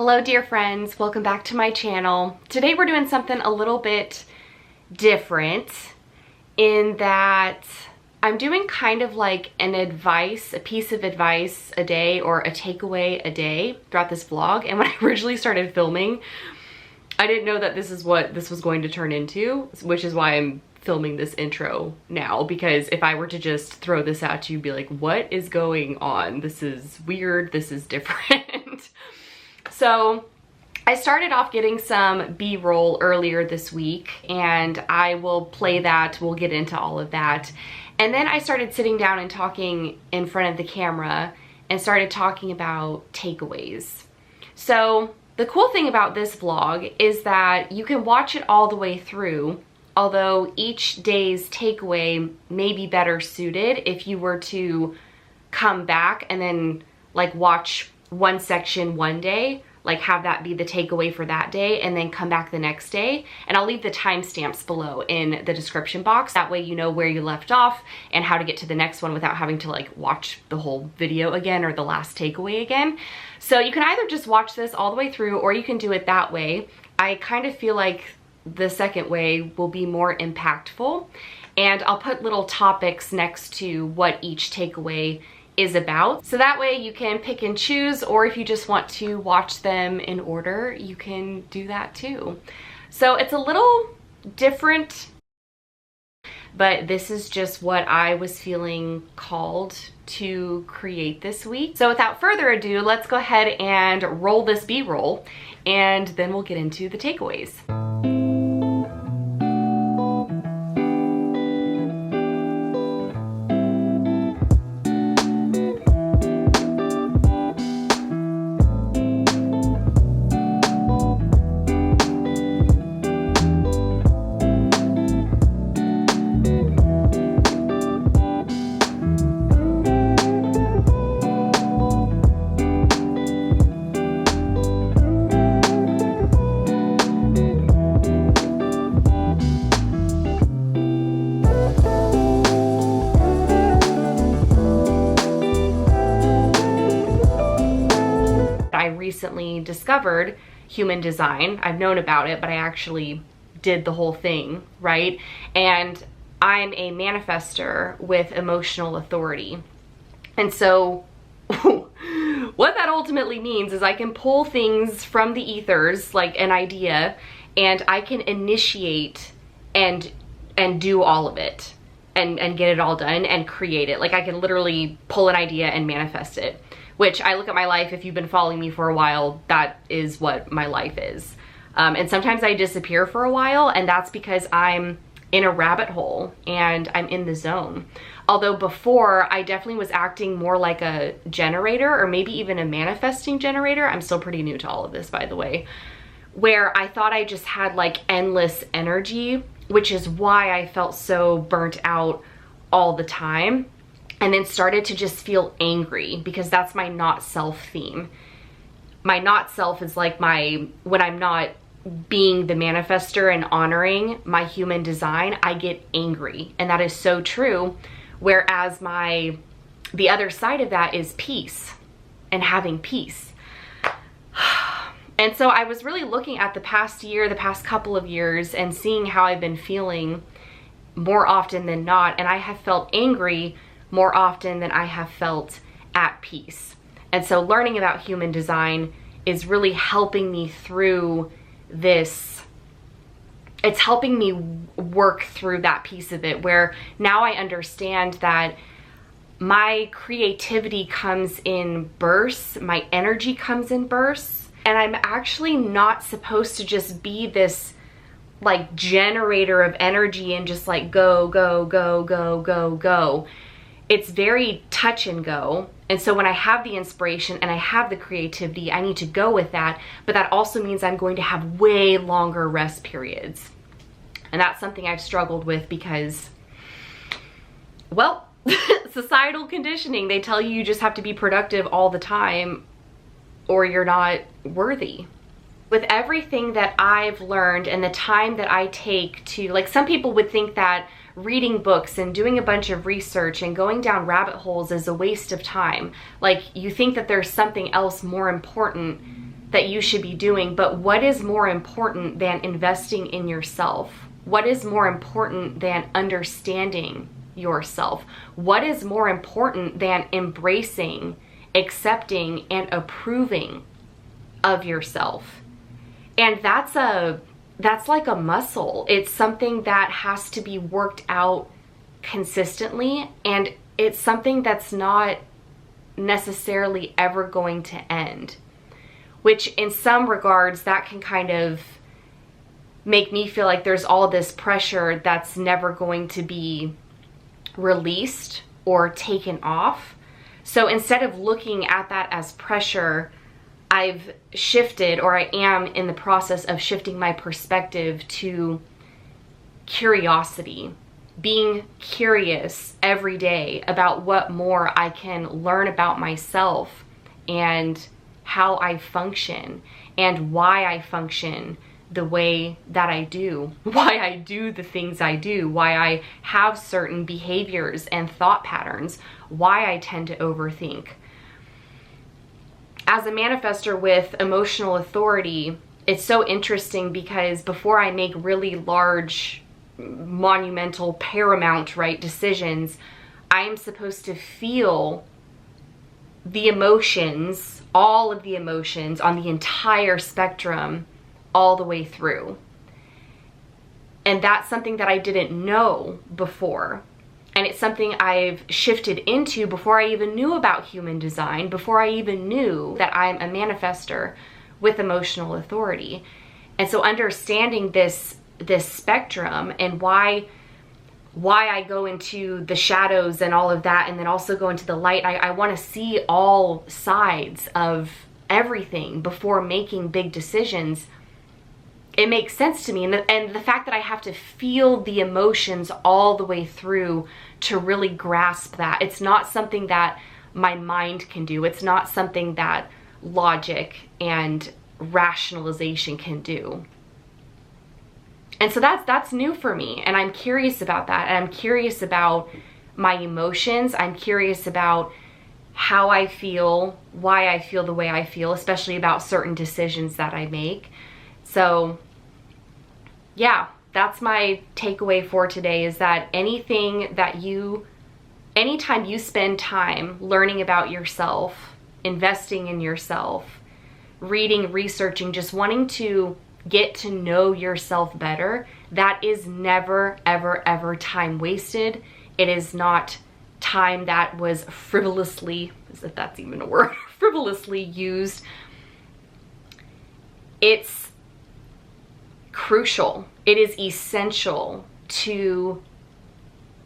Hello dear friends, welcome back to my channel. Today we're doing something a little bit different in that I'm doing kind of like a piece of advice a day or a takeaway a day throughout this vlog. And when I originally started filming, I didn't know that this is what this was going to turn into, which is why I'm filming this intro now, because if I were to just throw this at you, you'd be like, what is going on? This is weird, this is different. So I started off getting some B-roll earlier this week, and I will play that, we'll get into all of that. And then I started sitting down and talking in front of the camera and started talking about takeaways. So the cool thing about this vlog is that you can watch it all the way through, although each day's takeaway may be better suited if you were to come back and then like watch one section one day, like have that be the takeaway for that day, and then come back the next day. And I'll leave the timestamps below in the description box. That way you know where you left off and how to get to the next one without having to like watch the whole video again or the last takeaway again. So you can either just watch this all the way through, or you can do it that way. I kind of feel like the second way will be more impactful, and I'll put little topics next to what each takeaway is about. So that way you can pick and choose, or if you just want to watch them in order, you can do that too. So it's a little different, but this is just what I was feeling called to create this week. So without further ado, let's go ahead and roll this B-roll, and then we'll get into the takeaways. I recently discovered human design. I've known about it, but I actually did the whole thing, right? And I'm a manifester with emotional authority. And so what that ultimately means is I can pull things from the ethers, like an idea, and I can initiate and do all of it and get it all done and create it. Like I can literally pull an idea and manifest it. Which I look at my life, if you've been following me for a while, that is what my life is. And sometimes I disappear for a while, and that's because I'm in a rabbit hole and I'm in the zone. Although before, I definitely was acting more like a generator, or maybe even a manifesting generator. I'm still pretty new to all of this, by the way, where I thought I just had like endless energy, which is why I felt so burnt out all the time. And then started to just feel angry, because that's my not self theme. My not self is like when I'm not being the manifester and honoring my human design, I get angry. And that is so true. Whereas the other side of that is peace and having peace. And so I was really looking at the past year, the past couple of years, and seeing how I've been feeling more often than not. And I have felt angry more often than I have felt at peace. And so learning about human design is really helping me through this. It's helping me work through that piece of it, where now I understand that my creativity comes in bursts, my energy comes in bursts, and I'm actually not supposed to just be this like generator of energy and just like go, go, go, go, go, go. It's very touch and go. And so when I have the inspiration and I have the creativity, I need to go with that. But that also means I'm going to have way longer rest periods. And that's something I've struggled with because, well, societal conditioning. They tell you just have to be productive all the time or you're not worthy. With everything that I've learned and the time that I take to, like, some people would think that reading books and doing a bunch of research and going down rabbit holes is a waste of time. Like, you think that there's something else more important that you should be doing, but what is more important than investing in yourself? What is more important than understanding yourself? What is more important than embracing, accepting, and approving of yourself? And that's like a muscle. It's something that has to be worked out consistently, and it's something that's not necessarily ever going to end, which in some regards that can kind of make me feel like there's all this pressure that's never going to be released or taken off. So instead of looking at that as pressure, I've shifted, or I am in the process of shifting my perspective to curiosity, being curious every day about what more I can learn about myself and how I function and why I function the way that I do, why I do the things I do, why I have certain behaviors and thought patterns, why I tend to overthink. As a manifestor with emotional authority, it's so interesting because before I make really large, monumental, paramount, right, decisions, I am supposed to feel the emotions, all of the emotions on the entire spectrum all the way through. And that's something that I didn't know before. And it's something I've shifted into before I even knew about human design, before I even knew that I'm a manifestor with emotional authority. And so understanding this spectrum and why I go into the shadows and all of that, and then also go into the light, I want to see all sides of everything before making big decisions. It makes sense to me. And the fact that I have to feel the emotions all the way through to really grasp that. It's not something that my mind can do. It's not something that logic and rationalization can do. And so that's new for me. And I'm curious about that. And I'm curious about my emotions. I'm curious about how I feel, why I feel the way I feel, especially about certain decisions that I make. So yeah, that's my takeaway for today, is that anytime you spend time learning about yourself, investing in yourself, reading, researching, just wanting to get to know yourself better, that is never, ever, ever time wasted. It is not time that was frivolously, as if that's even a word, frivolously used. It's crucial. It is essential to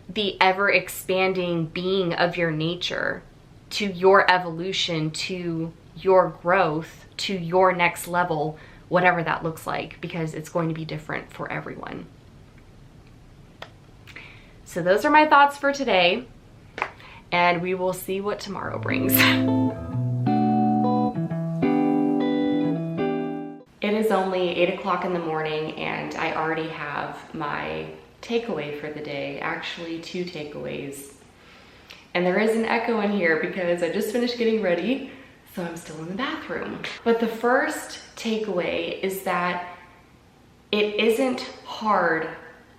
the ever-expanding being of your nature, to your evolution, to your growth, to your next level, whatever that looks like, because it's going to be different for everyone. So those are my thoughts for today, and we will see what tomorrow brings. It is only 8 o'clock in the morning, and I already have my takeaway for the day. Actually, 2 takeaways. And there is an echo in here because I just finished getting ready, so I'm still in the bathroom. But the first takeaway is that it isn't hard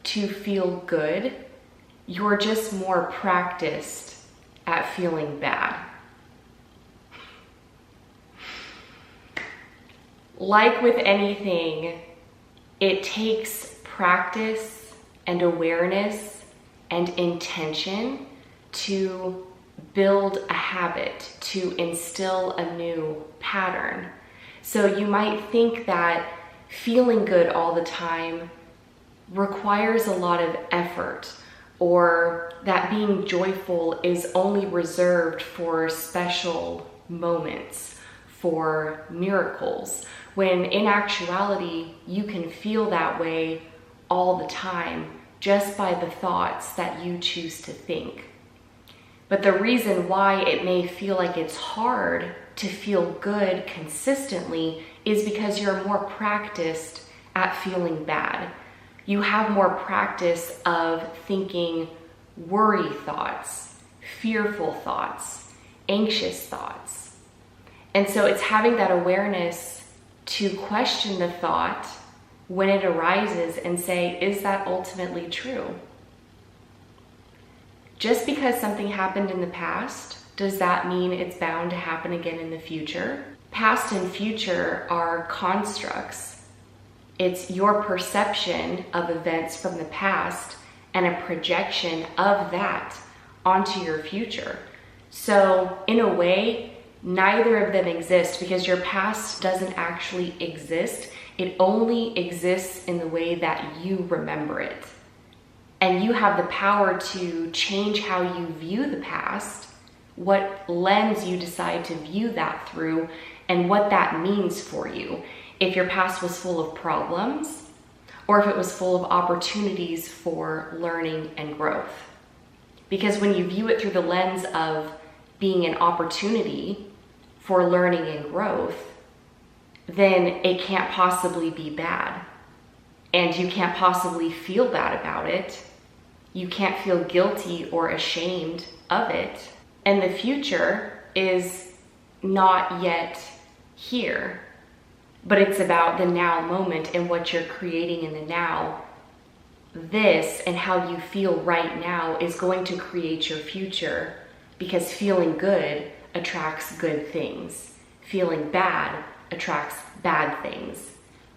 to feel good. You're just more practiced at feeling bad. Like with anything, it takes practice and awareness and intention to build a habit, to instill a new pattern. So you might think that feeling good all the time requires a lot of effort, or that being joyful is only reserved for special moments, for miracles, when in actuality you can feel that way all the time just by the thoughts that you choose to think. But the reason why it may feel like it's hard to feel good consistently is because you're more practiced at feeling bad. You have more practice of thinking worry thoughts, fearful thoughts, anxious thoughts. And so it's having that awareness to question the thought when it arises and say, is that ultimately true? Just because something happened in the past, does that mean it's bound to happen again in the future? Past and future are constructs. It's your perception of events from the past and a projection of that onto your future. So in a way, neither of them exist, because your past doesn't actually exist. It only exists in the way that you remember it. And you have the power to change how you view the past, what lens you decide to view that through, and what that means for you. If your past was full of problems, or if it was full of opportunities for learning and growth. Because when you view it through the lens of being an opportunity for learning and growth, then it can't possibly be bad. And you can't possibly feel bad about it. You can't feel guilty or ashamed of it. And the future is not yet here, but it's about the now moment and what you're creating in the now. This and how you feel right now is going to create your future, because feeling good attracts good things. Feeling bad attracts bad things.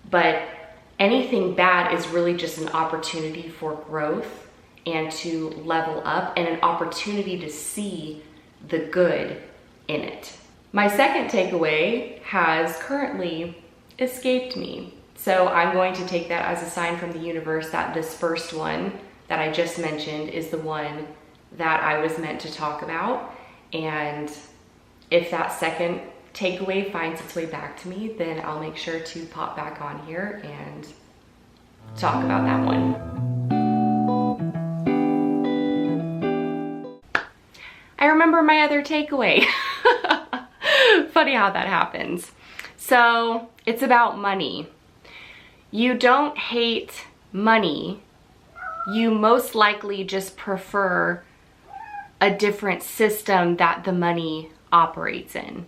But anything bad is really just an opportunity for growth and to level up, and an opportunity to see the good in it. My second takeaway has currently escaped me. So I'm going to take that as a sign from the universe that this first one that I just mentioned is the one that I was meant to talk about. And if that second takeaway finds its way back to me, then I'll make sure to pop back on here and talk about that one. I remember my other takeaway. Funny how that happens. So it's about money. You don't hate money. You most likely just prefer a different system that the money operates in.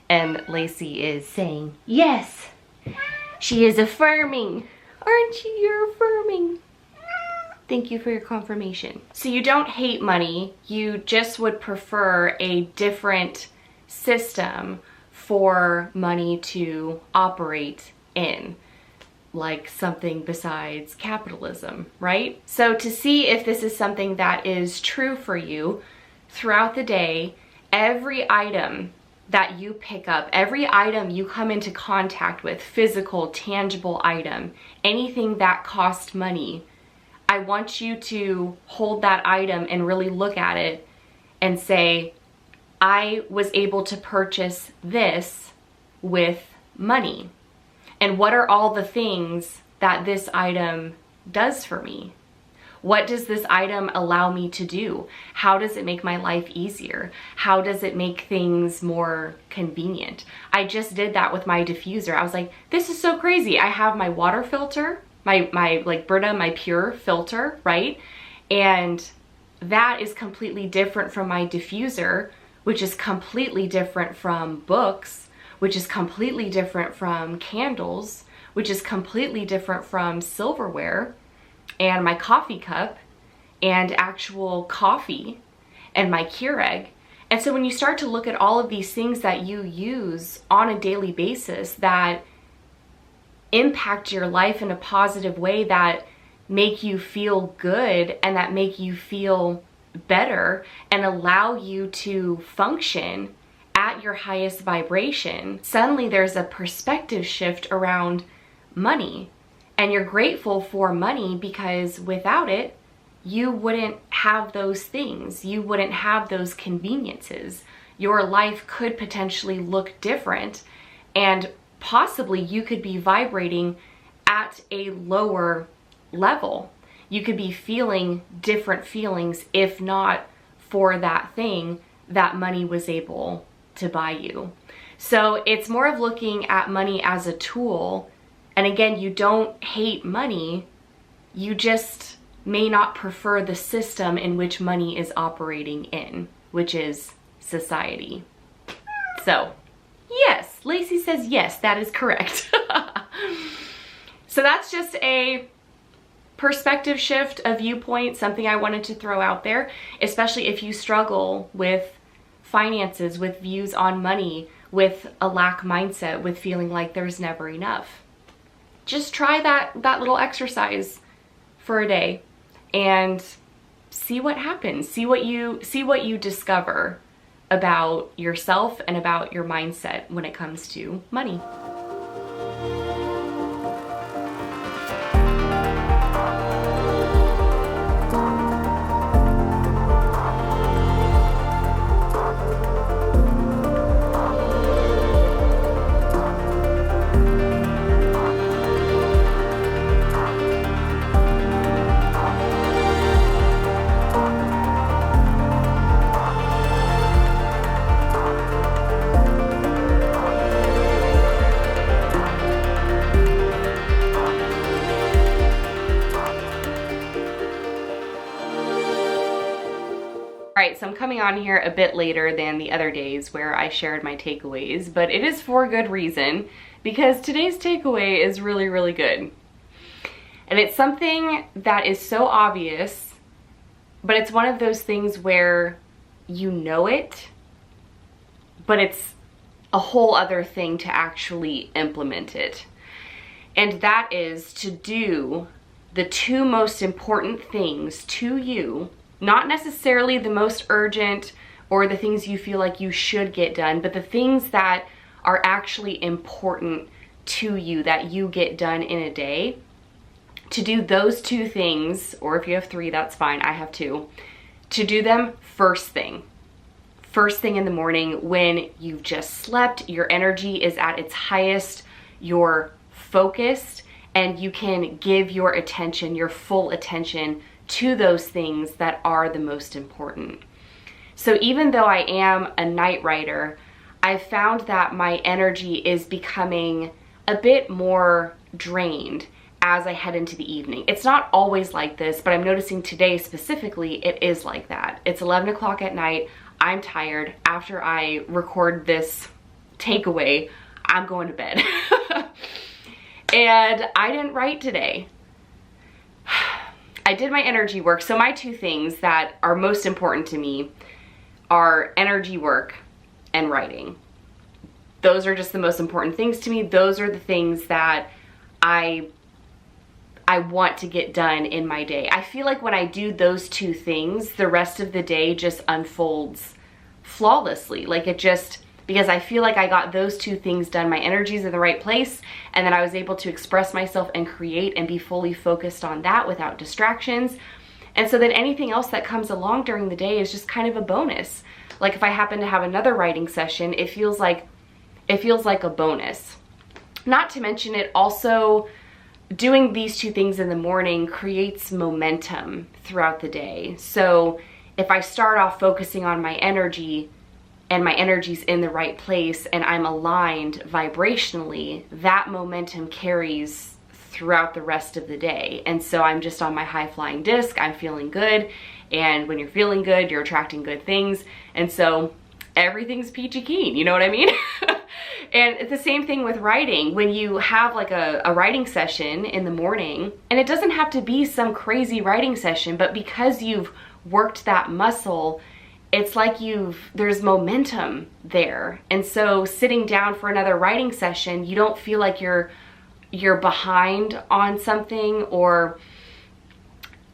And Lacey is saying, yes, she is affirming. Aren't you? You're affirming. Thank you for your confirmation. So you don't hate money, you just would prefer a different system for money to operate in, like something besides capitalism, right? So to see if this is something that is true for you throughout the day, every item that you pick up, every item you come into contact with, physical, tangible item, anything that costs money, I want you to hold that item and really look at it and say, I was able to purchase this with money. And what are all the things that this item does for me? What does this item allow me to do? How does it make my life easier? How does it make things more convenient? I just did that with my diffuser. I was like, this is so crazy. I have my water filter, my like Brita, my Pure filter, right? And that is completely different from my diffuser, which is completely different from books, which is completely different from candles, which is completely different from silverware, and my coffee cup, and actual coffee, and my Keurig. And so when you start to look at all of these things that you use on a daily basis that impact your life in a positive way, that make you feel good and that make you feel better and allow you to function at your highest vibration, suddenly there's a perspective shift around money. And you're grateful for money because without it, you wouldn't have those things. You wouldn't have those conveniences. Your life could potentially look different, and possibly you could be vibrating at a lower level. You could be feeling different feelings if not for that thing that money was able to buy you. So it's more of looking at money as a tool. And again, you don't hate money, you just may not prefer the system in which money is operating in, which is society. So, yes, Lacey says yes, that is correct. So that's just a perspective shift, a viewpoint, something I wanted to throw out there, especially if you struggle with finances, with views on money, with a lack mindset, with feeling like there's never enough. Just try that little exercise for a day and see what happens. See what you discover about yourself and about your mindset when it comes to money. Alright, so I'm coming on here a bit later than the other days where I shared my takeaways, but it is for a good reason, because today's takeaway is really, really good. And it's something that is so obvious, but it's one of those things where you know it, but it's a whole other thing to actually implement it. And that is to do the two most important things to you. Not necessarily the most urgent or the things you feel like you should get done, but the things that are actually important to you that you get done in a day. To do those two things, or if you have three, that's fine, I have two. To do them first thing in the morning when you've just slept, your energy is at its highest, you're focused, and you can give your attention, your full attention, to those things that are the most important. So even though I am a night writer, I've found that my energy is becoming a bit more drained as I head into the evening. It's not always like this, but I'm noticing today specifically it is like that. It's 11 o'clock at night, I'm tired. After I record this takeaway, I'm going to bed. And I didn't write today. I did my energy work. So my two things that are most important to me are energy work and writing. Those are just the most important things to me. Those are the things that I want to get done in my day. I feel like when I do those two things, the rest of the day just unfolds flawlessly. Like it just, because I feel like I got those two things done, my energy's in the right place, and then I was able to express myself and create and be fully focused on that without distractions. And so then anything else that comes along during the day is just kind of a bonus. Like if I happen to have another writing session, it feels like a bonus. Not to mention it also, doing these two things in the morning creates momentum throughout the day. So if I start off focusing on my energy, and my energy's in the right place and I'm aligned vibrationally, that momentum carries throughout the rest of the day. And so I'm just on my high flying disc, I'm feeling good. And when you're feeling good, you're attracting good things. And so everything's peachy keen, you know what I mean? And it's the same thing with writing. When you have like a writing session in the morning, and it doesn't have to be some crazy writing session, but because you've worked that muscle, it's like there's momentum there. And so sitting down for another writing session, you don't feel like you're behind on something, or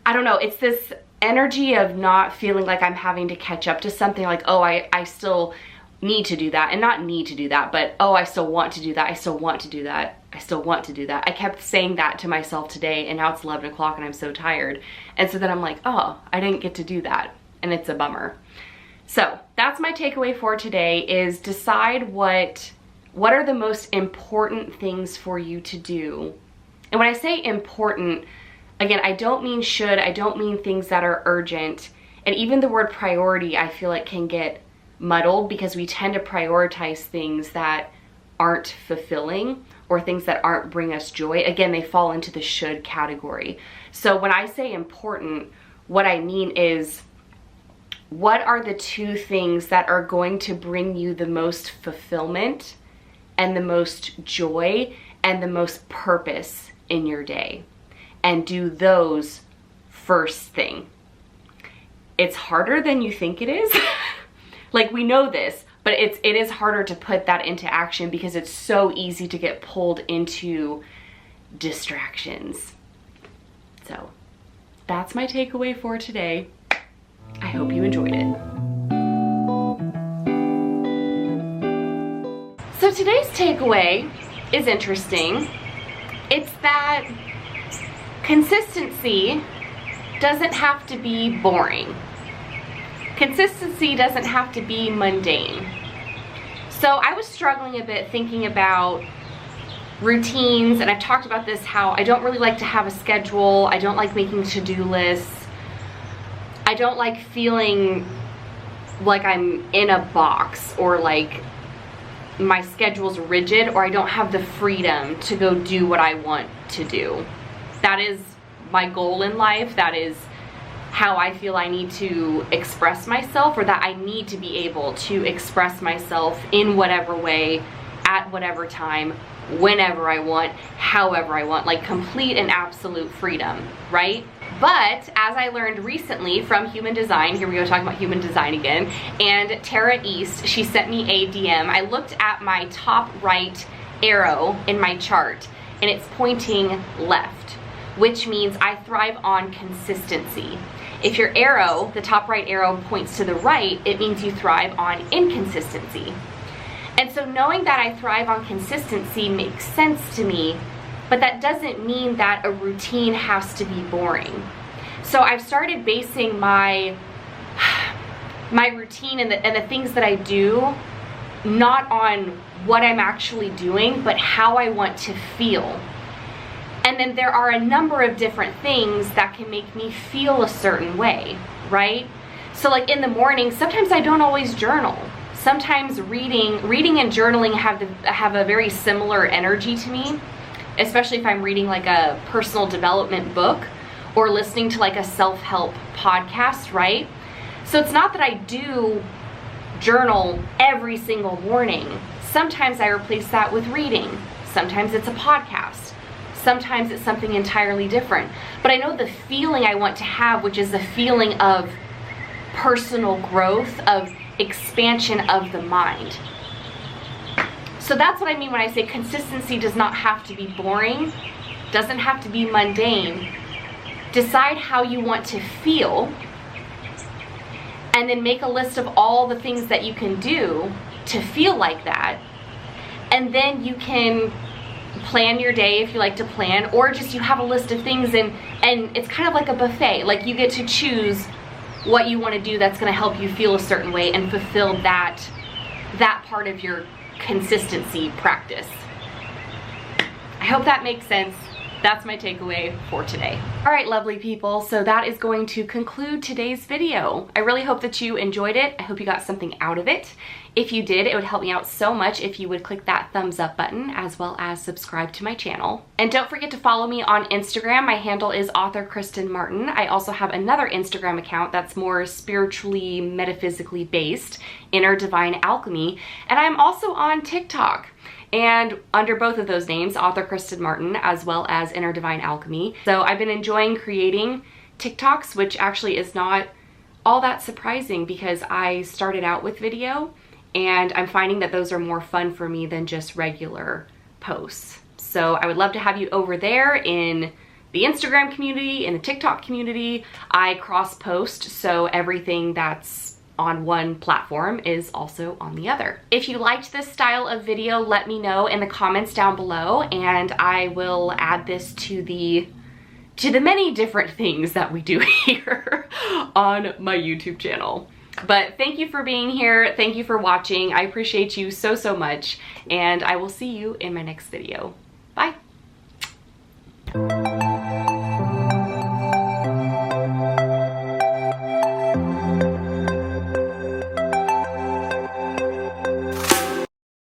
I don't know, it's this energy of not feeling like I'm having to catch up to something, like, oh, I still need to do that, and not need to do that, but oh, I still want to do that, I still want to do that, I still want to do that. I kept saying that to myself today, and now it's 11 o'clock and I'm so tired. And so then I'm like, oh, I didn't get to do that, and it's a bummer. So that's my takeaway for today, is decide what are the most important things for you to do. And when I say important, again, I don't mean should, I don't mean things that are urgent. And even the word priority, I feel like can get muddled because we tend to prioritize things that aren't fulfilling or things that aren't bring us joy. Again, they fall into the should category. So when I say important, what I mean is, what are the two things that are going to bring you the most fulfillment and the most joy and the most purpose in your day and do those first thing. It's harder than you think it is. Like, we know this, but it is harder to put that into action because it's so easy to get pulled into distractions. So that's my takeaway for today. I hope you enjoyed it. So today's takeaway is interesting. It's that consistency doesn't have to be boring. Consistency doesn't have to be mundane. So I was struggling a bit thinking about routines, and I've talked about this, how I don't really like to have a schedule. I don't like making to-do lists. I don't like feeling like I'm in a box, or like my schedule's rigid, or I don't have the freedom to go do what I want to do. That is my goal in life. That is how I feel I need to express myself, or that I need to be able to express myself in whatever way, at whatever time, whenever I want, however I want, like complete and absolute freedom, right? But as I learned recently from Human Design, here we go talking about Human Design again, and Tara East, she sent me a DM. I looked at my top right arrow in my chart, and it's pointing left, which means I thrive on consistency. If your arrow, the top right arrow, points to the right, it means you thrive on inconsistency. And so knowing that I thrive on consistency makes sense to me, but that doesn't mean that a routine has to be boring. So I've started basing my routine and the things that I do not on what I'm actually doing, but how I want to feel. And then there are a number of different things that can make me feel a certain way, right? So like in the morning, sometimes I don't always journal. Sometimes reading and journaling have a very similar energy to me, especially if I'm reading like a personal development book or listening to like a self-help podcast, right? So it's not that I do journal every single morning. Sometimes I replace that with reading. Sometimes it's a podcast. Sometimes it's something entirely different. But I know the feeling I want to have, which is the feeling of personal growth, of expansion of the mind. So that's what I mean when I say consistency does not have to be boring, doesn't have to be mundane. Decide how you want to feel, and then make a list of all the things that you can do to feel like that. And then you can plan your day if you like to plan, or just you have a list of things and it's kind of like a buffet. Like you get to choose what you want to do that's going to help you feel a certain way and fulfill that part of your consistency practice. I hope that makes sense. That's my takeaway for today. All right, lovely people, so that is going to conclude today's video. I really hope that you enjoyed it. I hope you got something out of it. If you did, it would help me out so much if you would click that thumbs up button, as well as subscribe to my channel. And don't forget to follow me on Instagram. My handle is author Kristen Martin. I also have another Instagram account that's more spiritually, metaphysically based, Inner Divine Alchemy. And I'm also on TikTok. And under both of those names, author Kristen Martin, as well as Inner Divine Alchemy. So I've been enjoying creating TikToks, which actually is not all that surprising because I started out with video, and I'm finding that those are more fun for me than just regular posts. So I would love to have you over there in the Instagram community, in the TikTok community. I cross-post, so everything that's on one platform is also on the other. If you liked this style of video, let me know in the comments down below, and I will add this to the many different things that we do here on my YouTube channel. But thank you for being here. Thank you for watching. I appreciate you so, so much, and I will see you in my next video. Bye.